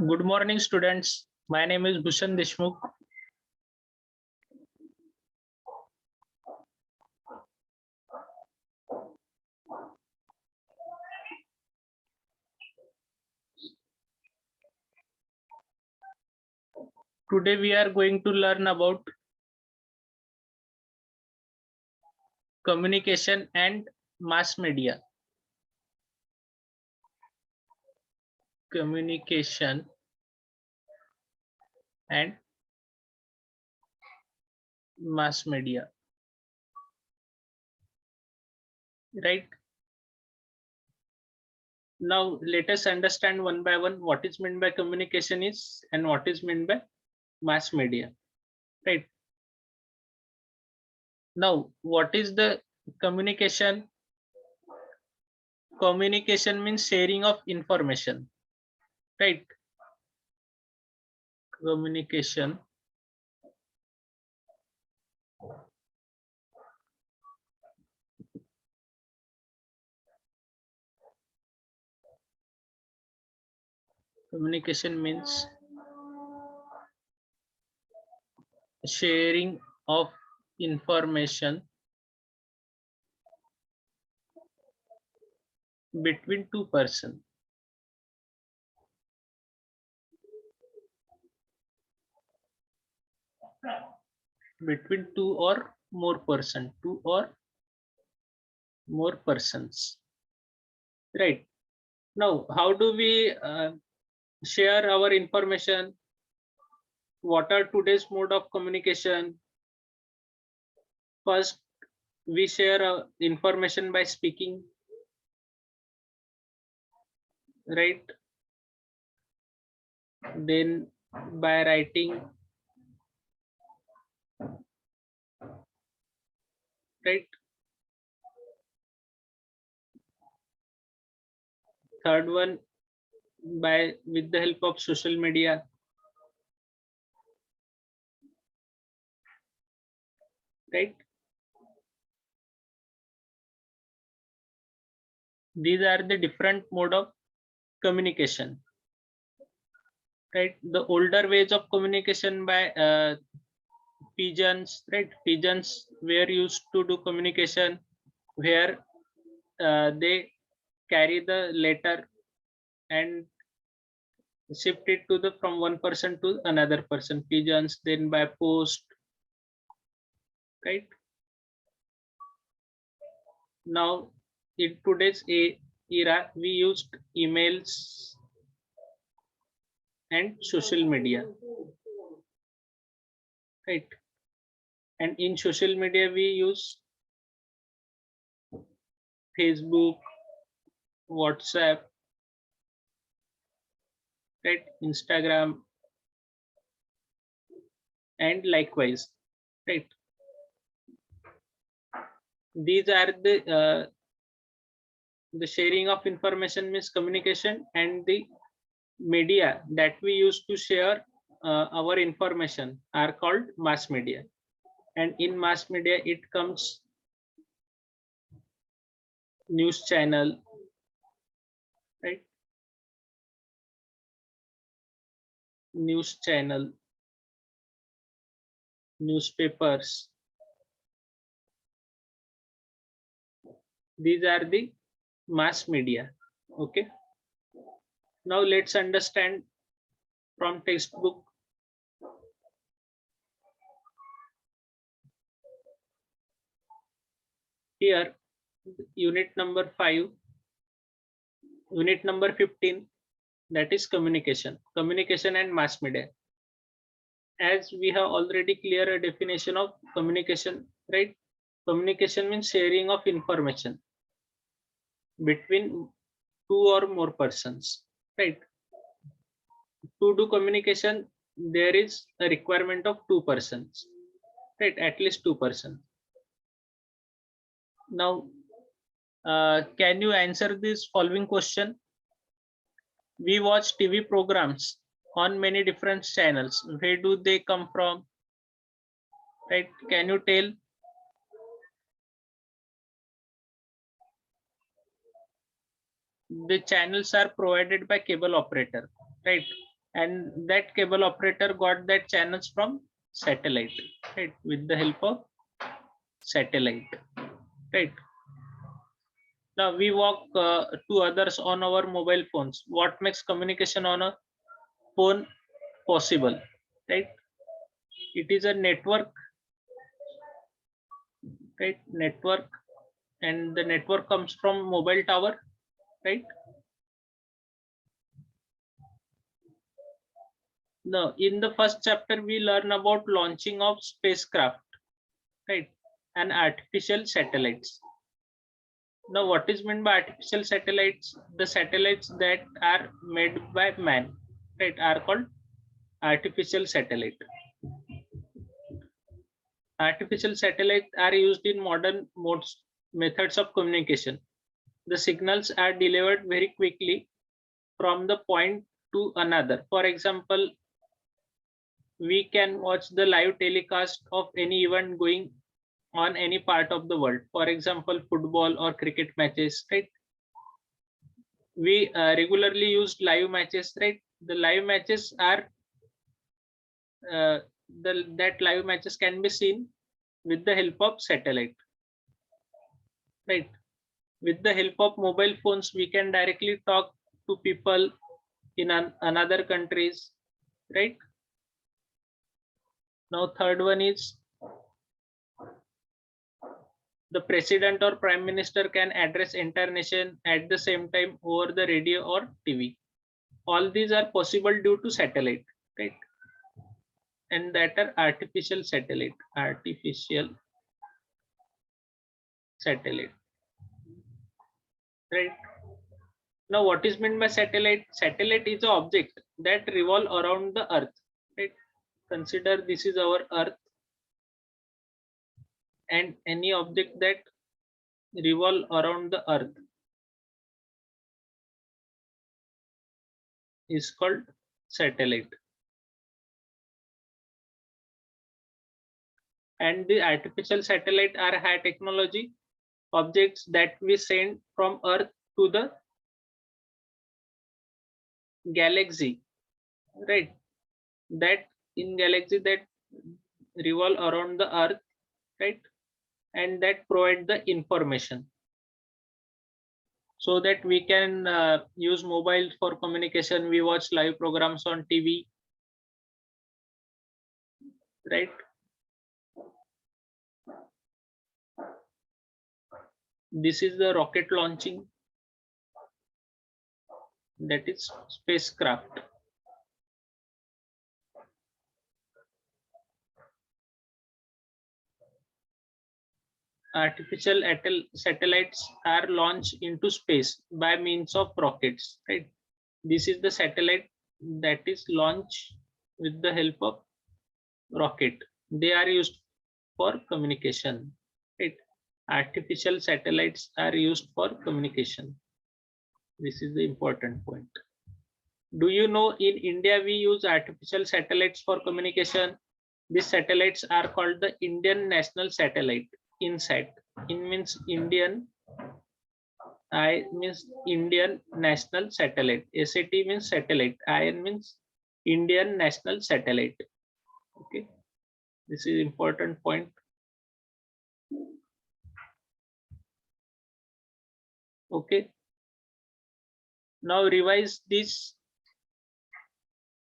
Good morning, students. My name is Bhushan Deshmukh. Today we are going to learn about communication and mass media. Communication and mass media. Right? Now let us understand one by one what is meant by communication is and what is meant by mass media. Right? Now, what is the communication? Communication means sharing of information. Right? Communication communication means sharing of information between two persons. Between two or more persons. Two or more persons. Right. Now, how do we share our information? What are today's mode of communication? First, we share information by speaking. Right. Then by writing. Right. Third one, by with the help of social media. Right. These are the different mode of communication. Right. The older ways of communication by pigeons. Right. Pigeons were used to do communication where they carry the letter and shift it to the from one person to another person. Pigeons, then by post. Right. Now in today's era we used emails and social media. Right. And in social media we use Facebook, WhatsApp, right, Instagram, and likewise. Right. These are the sharing of information means communication, and the media that we use to share our information are called mass media. And in mass media it comes news channel, right, news channel, newspapers. These are the mass media. Okay, now let's understand from textbook. Here unit number 5, unit number 15, that is communication and mass media. As we have already clear a definition of communication, right? Communication means sharing of information between two or more persons, right? To do communication there is a requirement of two persons, right? At least two persons. Now can you answer this following question? We watch TV programs on many different channels. Where do they come from? Right? Can you tell? The channels are provided by cable operator, right? and that cable operator got that channels from satellite, right, with the help of satellite, right. Now we walk to others on our mobile phones. What makes communication on a phone possible, right? It is a network, right? Network, and the network comes from mobile tower, right? Now, in the first chapter, we learn about launching of spacecraft, right, and artificial satellites. Now, what is meant by artificial satellites? The satellites that are made by man, right, are called artificial satellite. Artificial satellites are used in modern methods of communication. The signals are delivered very quickly from the point to another. For example, we can watch the live telecast of any event going on any part of the world. For example, football or cricket matches, right? We regularly use live matches, right? The live matches are that live matches can be seen with the help of satellite, right? With the help of mobile phones, we can directly talk to people in another countries, right? Now, third one is the president or prime minister can address entire nation at the same time over the radio or TV. All these are possible due to satellite, right? And that are artificial satellite, right? Now, what is meant by satellite? Satellite is an object that revolve around the earth, right? Consider this is our earth, and any object that revolve around the earth is called satellite. And the artificial satellite are high technology objects that we send from earth to the galaxy, right? That in galaxy that revolve around the earth, right? And that provide the information so that we can use mobile for communication. We watch live programs on TV, right? This is the rocket launching, that is spacecraft. Artificial satellites are launched into space by means of rockets, right? This is the satellite that is launched with the help of rocket. They are used for communication, right? Artificial satellites are used for communication. This is the important point. Do you know in India we use artificial satellites for communication? These satellites are called the Indian National Satellite, INSAT. In means Indian, I means Indian National Satellite. SAT means satellite. IN means Indian National Satellite. Okay, this is important point. Okay, now revise this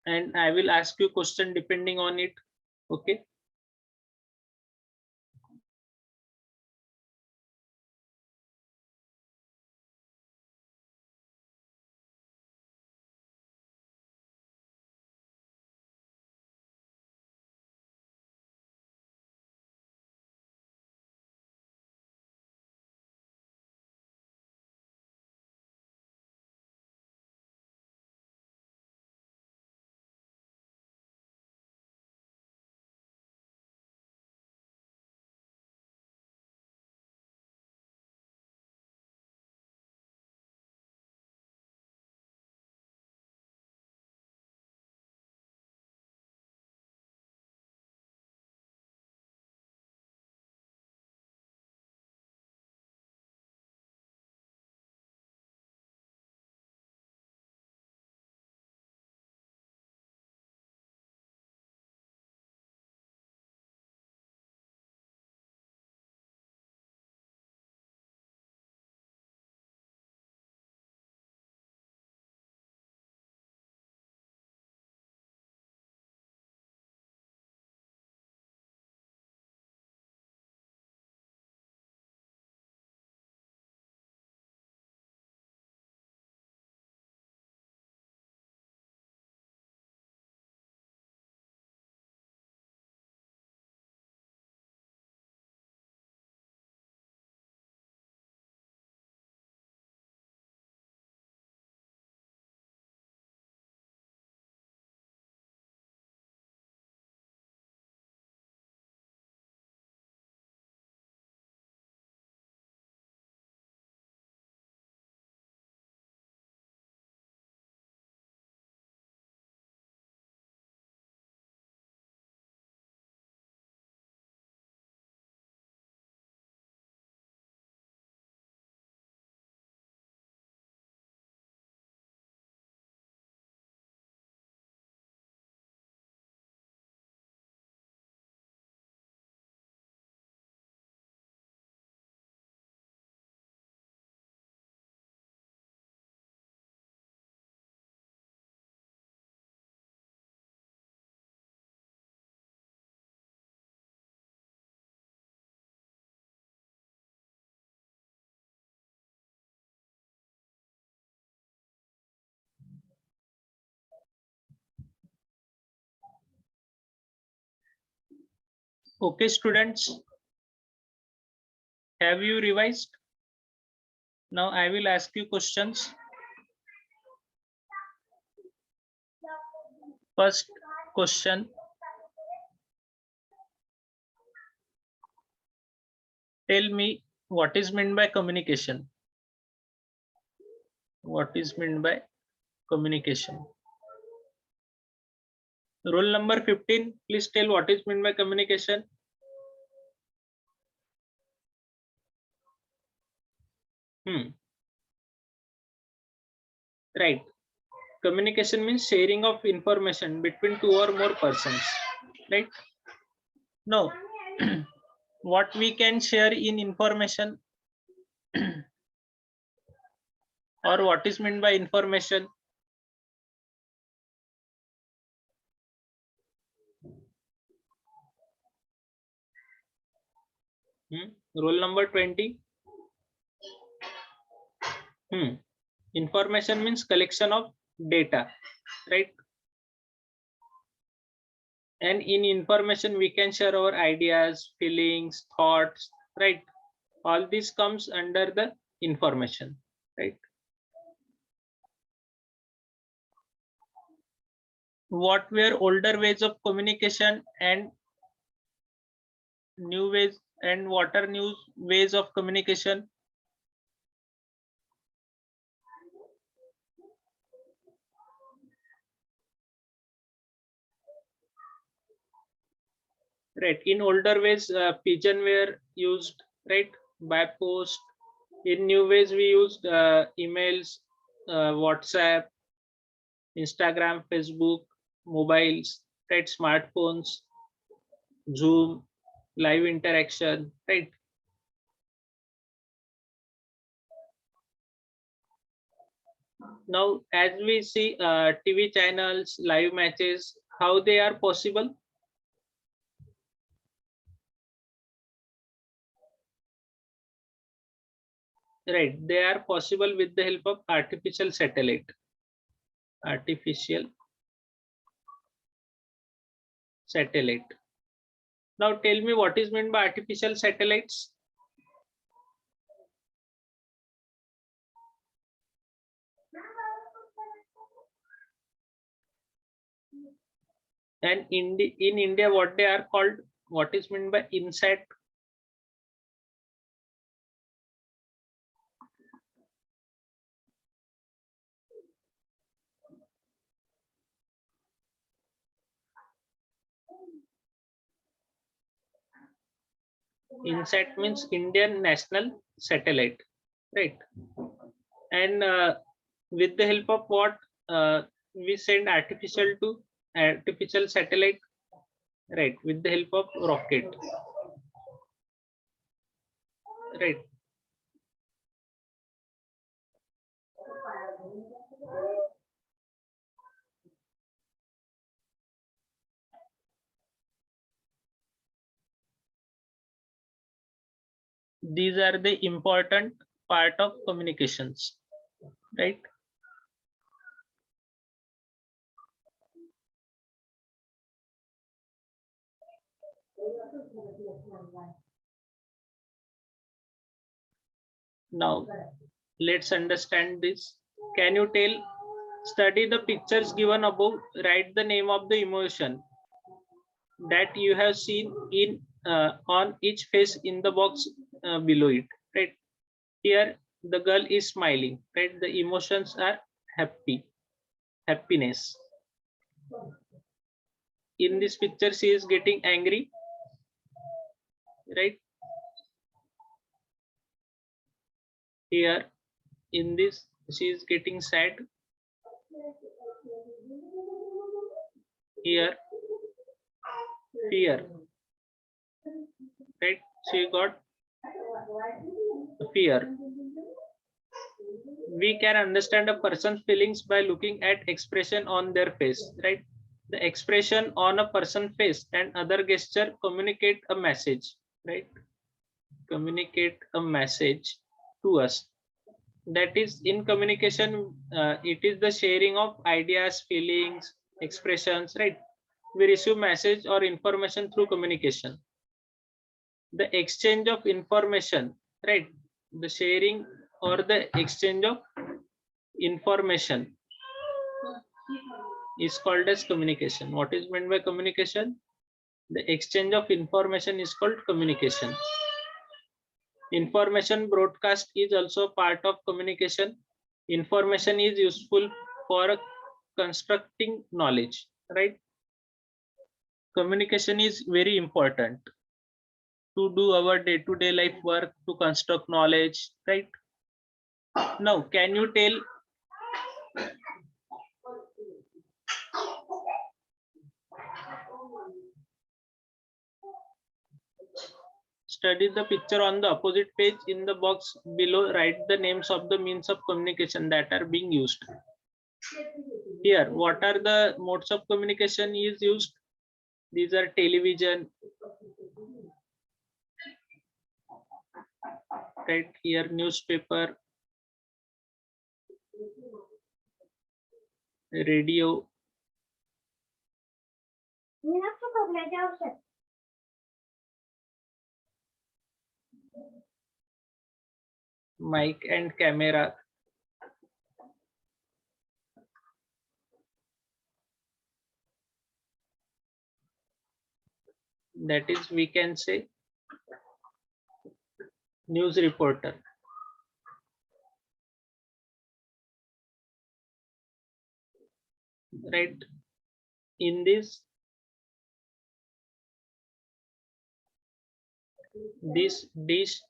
and I will ask you question depending on it. Okay. Okay, students, have you revised? Now I will ask you questions. First question. Tell me what is meant by communication. What is meant by communication? Rule number 15, please tell what is meant by communication. Right. Communication means sharing of information between two or more persons. Right. No. What we can share in information or what is meant by information? Rule number 20. Information means collection of data, right? And in information we can share our ideas, feelings, thoughts, right? All this comes under the information, right? What were older ways of communication and new ways, and what are new ways of communication? Right. In older ways, pigeon were used, right, by post. In new ways, we used emails, WhatsApp, Instagram, Facebook, mobiles, right, smartphones, Zoom, live interaction, right? Now, as we see TV channels, live matches, how they are possible? Right, they are possible with the help of artificial satellite. Artificial satellite. Now tell me what is meant by artificial satellites? And in India, what they are called? What is meant by INSAT? INSAT means Indian National Satellite, right? And with the help of what we send artificial satellite, right? With the help of rocket, right? These are the important part of communications, right? Now let's understand this. Can you tell? Study the pictures given above. Write the name of the emotion that you have seen in on each face in the box below it, right? Here the girl is smiling, right? The emotions are happiness. In this picture she is getting angry, right? Here in this she is getting sad. Here fear, right? She got fear. We can understand a person's feelings by looking at expression on their face, right? The expression on a person's face and other gesture communicate a message, right? Communicate a message to us. That is, in communication, it is the sharing of ideas, feelings, expressions, right? We receive message or information through communication. the exchange of information, right? The sharing or the exchange of information is called as communication. What is meant by communication? The exchange of information is called communication. Information broadcast is also part of communication. Information is useful for constructing knowledge, right? Communication is very important to do our day-to-day life work, to construct knowledge, right? Now, can you tell study the picture on the opposite page. In the box below, write the names of the means of communication that are being used. Here, what are the modes of communication is used? These are television, right here, newspaper, radio, mic and camera. That is, we can say, news reporter. Right. In this dish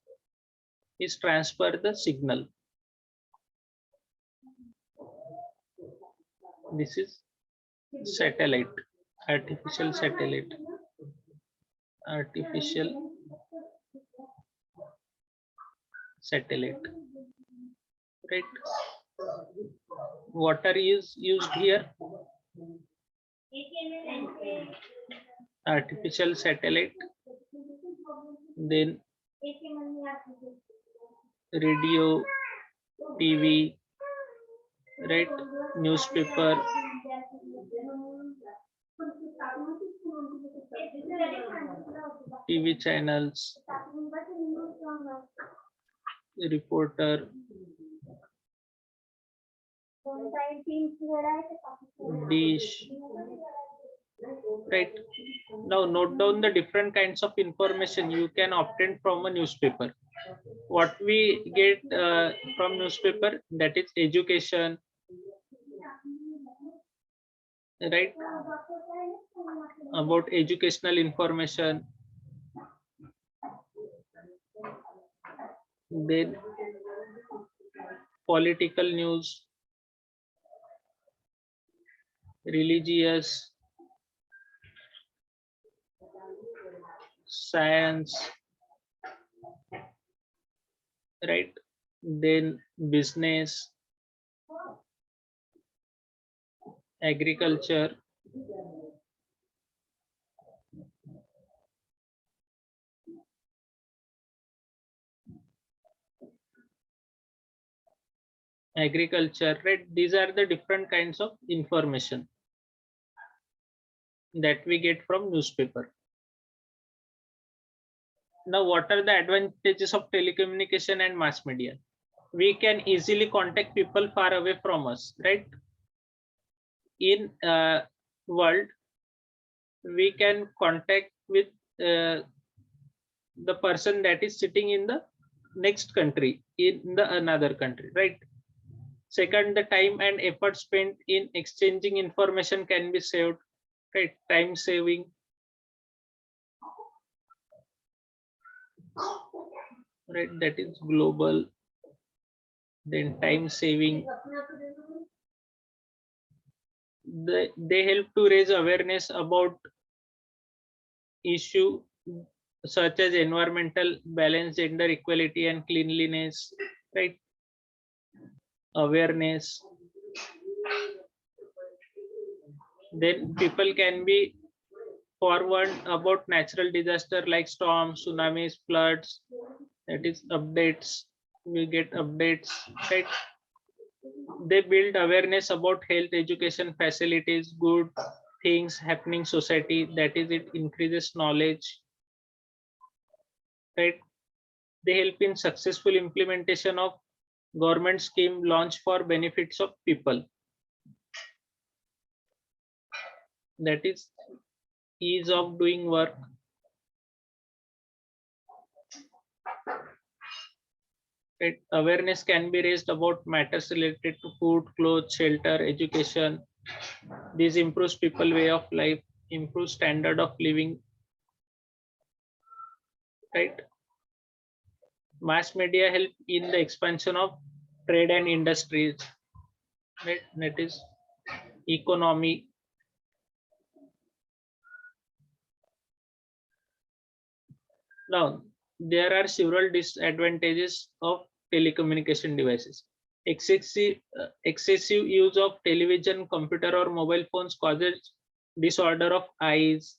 is transfer the signal. This is satellite, artificial satellite, artificial satellite, right? Water is used here, artificial satellite, then radio, TV, right? Newspaper, TV channels, reporter, dish, right? Now note down the different kinds of information you can obtain from a newspaper. What we get from newspaper, that is education, right? About educational information, then political news, religious, science, right? Then business, agriculture, right? These are the different kinds of information that we get from newspaper. Now, what are the advantages of telecommunication and mass media? We can easily contact people far away from us, right? In world, we can contact with the person that is sitting in the next country, in the another country, right? Second, the time and effort spent in exchanging information can be saved, right? Time saving. Right, that is global. Then time saving. They help to raise awareness about issue such as environmental balance, gender equality, and cleanliness, right? Awareness. Then people can be forward about natural disaster like storms, tsunamis, floods. That is updates. We get updates, right? They build awareness about health, education facilities, good things happening society. That is, it increases knowledge. right? They help in successful implementation of government scheme launched for benefits of people. That is ease of doing work. Right? Awareness can be raised about matters related to food, clothes, shelter, education. This improves people way of life, improves standard of living. Right? Mass media help in the expansion of trade and industries. Right? That is economy. Now, there are several disadvantages of telecommunication devices. Excessive use of television, computer, or mobile phones causes disorder of eyes,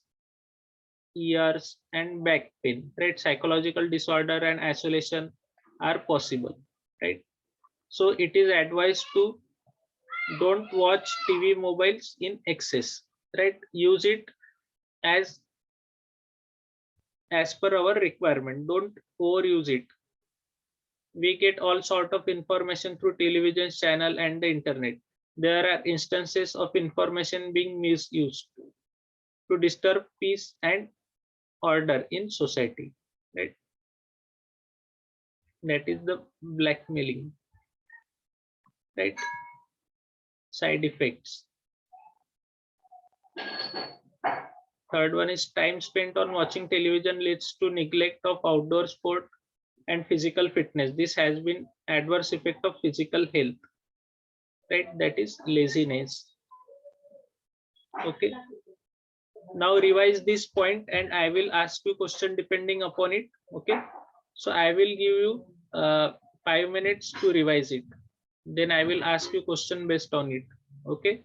ears, and back pain. Right? Psychological disorder and isolation are possible. Right? So it is advised to don't watch TV, mobiles in excess. Right? Use it as per our requirement. Don't overuse it. We get all sort of information through television channel and the internet. There are instances of information being misused to disturb peace and order in society. Right? That is the blackmailing. Right? Side effects. Third one is time spent on watching television leads to neglect of outdoor sport and physical fitness. This has been adverse effect of physical health. Right? That is laziness. Okay. Now revise this point and I will ask you question depending upon it. Okay. So I will give you 5 minutes to revise it. Then I will ask you question based on it. Okay.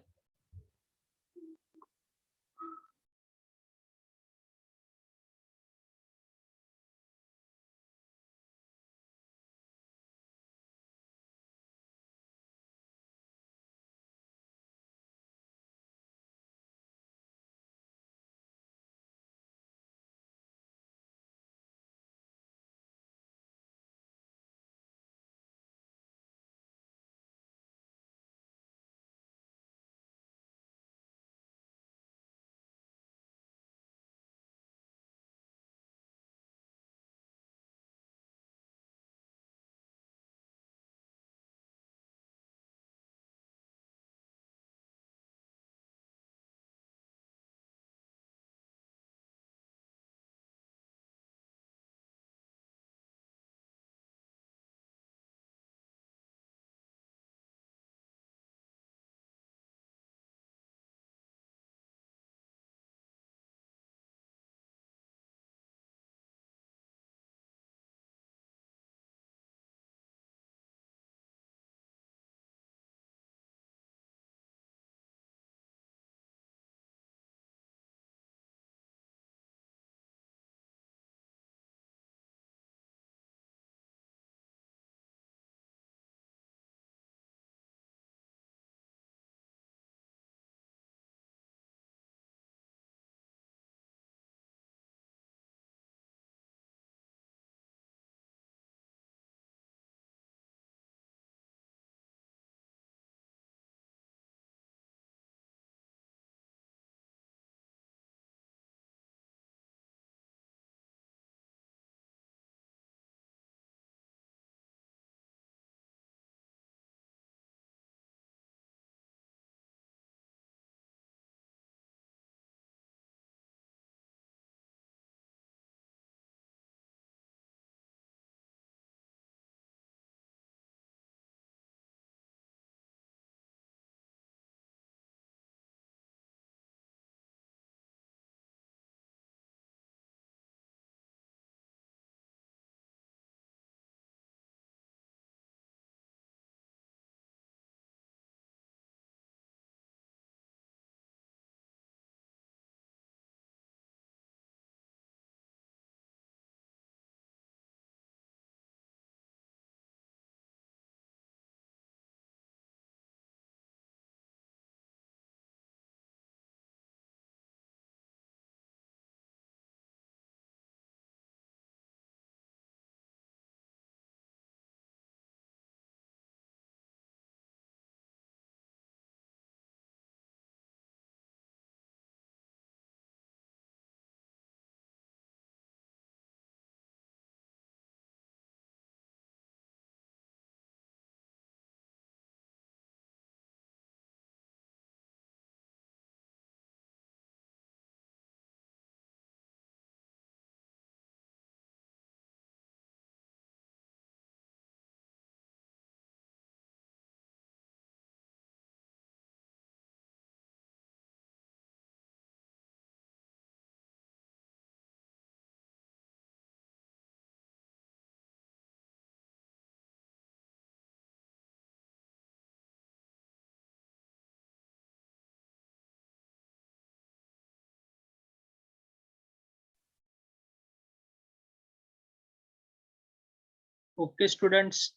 Okay, students.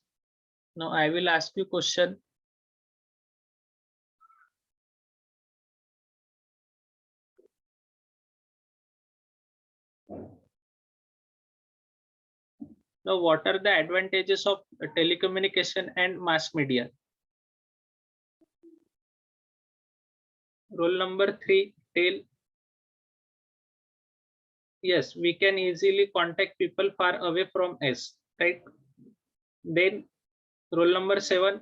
Now I will ask you question. Now, what are the advantages of telecommunication and mass media? Rule number 3, tell. Yes, we can easily contact people far away from us, right? Then rule number 7,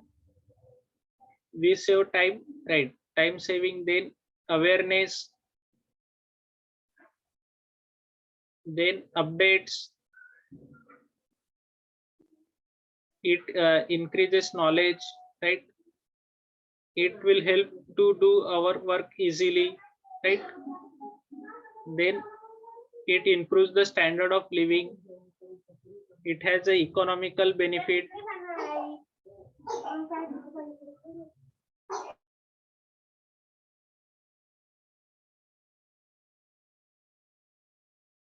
we save time, right? Time saving, then awareness, then updates, it increases knowledge, right? It will help to do our work easily, right? Then it improves the standard of living. It has a economical benefit.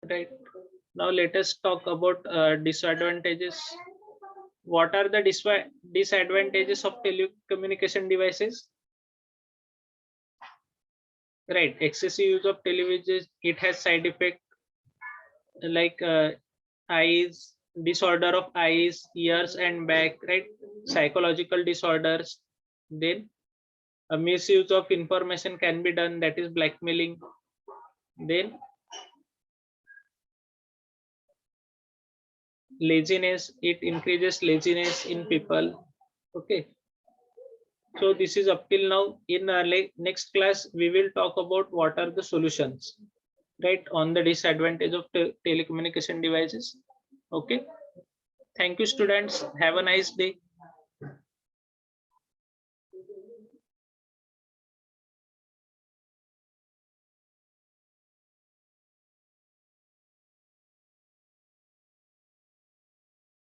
Right. Now let us talk about disadvantages. What are the disadvantages of telecommunication devices? Right. Excessive use of television, it has side effect like eyes, disorder of eyes, ears and back, right? Psychological disorders. Then a misuse of information can be done, that is blackmailing. Then laziness, it increases laziness in people. Okay, so this is up till now. In our next class we will talk about what are the solutions, right, on the disadvantage of telecommunication devices. Okay, thank you students, have a nice day.